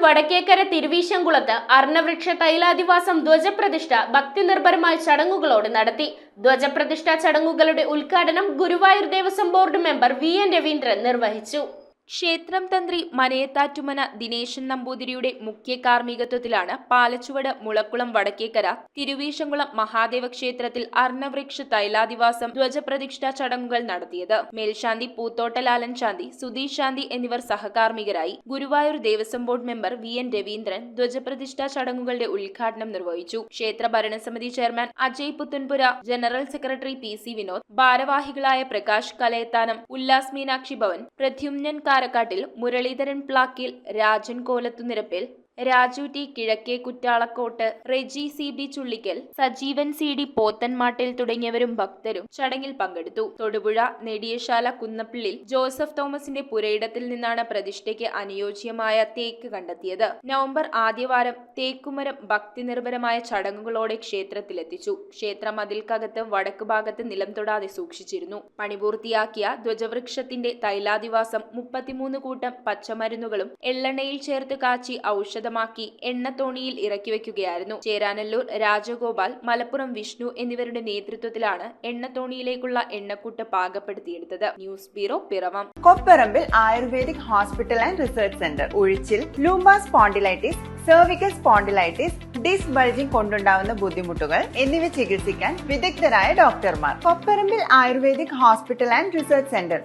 വടക്കേക്കര തിരുവീശംകുളത്ത് അർണവൃക്ഷ തൈലാദിവാസം ധ്വജപ്രതിഷ്ഠ ഭക്തിനിർഭരമായ ചടങ്ങുകളോട് നടത്തി. ധ്വജപ്രതിഷ്ഠാ ചടങ്ങുകളുടെ ഉദ്ഘാടനം Guruvayur Devaswom board member VN Raveendran നിർവഹിച്ചു. ക്ഷേത്രം തന്ത്രി മനയത്താറ്റുമന ദിനേശൻ നമ്പൂതിരിയുടെ മുഖ്യ കാർമ്മികത്വത്തിലാണ് പാലച്ചുവട് മുളക്കുളം വടക്കേക്കര തിരുവീശംകുളം മഹാദേവ ക്ഷേത്രത്തിൽ അർണവൃക്ഷ തൈലാദിവാസം ധ്വജപ്രതിഷ്ഠാ ചടങ്ങുകൾ നടത്തിയത്. മേൽശാന്തി പൂത്തോട്ടലാലൻ ശാന്തി, സുധീഷ് ശാന്തി എന്നിവർ സഹകാർമ്മികരായി. Guruvayur Devaswom board member VN Raveendran ധ്വജപ്രതിഷ്ഠാ ചടങ്ങുകളുടെ ഉദ്ഘാടനം നിർവഹിച്ചു. ക്ഷേത്ര ഭരണസമിതി chairman Ajay Puthenpura, general secretary PC Vinod, ഭാരവാഹികളായ Prakash Kalayathanam, Ullas Meenakshi Bhavan, Pradyumnan Karakkattil, Muraleedharan Plackil, Rajan Kolathunirappil, Raju T Kizhakke Kuttalakkottu, Reji CB Chullickal, Sajeevan CD പോത്തൻമാട്ടിൽ തുടങ്ങിയവരും ഭക്തരും ചടങ്ങിൽ പങ്കെടുത്തു. തൊടുപുഴ നെടിയശാല കുന്നപ്പിള്ളിൽ ജോസഫ് തോമസിന്റെ പുരയിടത്തിൽ നിന്നാണ് പ്രതിഷ്ഠയ്ക്ക് അനുയോജ്യമായ തേക്ക് കണ്ടെത്തിയത്. നവംബർ ആദ്യവാരം തേക്കുമരം ഭക്തിനിർഭരമായ ചടങ്ങുകളോടെ ക്ഷേത്രത്തിലെത്തിച്ചു. ക്ഷേത്ര മതിൽക്കകത്ത് വടക്ക് ഭാഗത്ത് നിലം തൊടാതെ സൂക്ഷിച്ചിരുന്നു. പണിപൂർത്തിയാക്കിയ ധ്വജവൃക്ഷത്തിന്റെ തൈലാദിവാസം 33 കൂട്ടം പച്ചമരുന്നുകളും എള്ളെണ്ണയിൽ ചേർത്ത് കാച്ചി ഔഷധമാക്കി എണ്ണത്തോണിയിൽ ഇറക്കി വയ്ക്കുകയായിരുന്നു. ചേരാനല്ലൂർ രാജഗോപാൽ, മലപ്പുറം വിഷ്ണു എന്നിവരുടെ നേതൃത്വത്തിലാണ് എണ്ണത്തോണിയിലേക്കുള്ള എണ്ണക്കൂട്ട് പാകപ്പെടുത്തിയെടുത്തത്. News bureau, Piravom. Kopparambil ayurvedic hospital and research centre. ഉഴിച്ചിൽ, lumbar spondylitis, cervical spondylitis, disc bulging കൊണ്ടുണ്ടാവുന്ന ബുദ്ധിമുട്ടുകൾ എന്നിവ ചികിത്സിക്കാൻ വിദഗ്ധരായ ഡോക്ടർമാർ. Kopparambil ayurvedic hospital and research centre.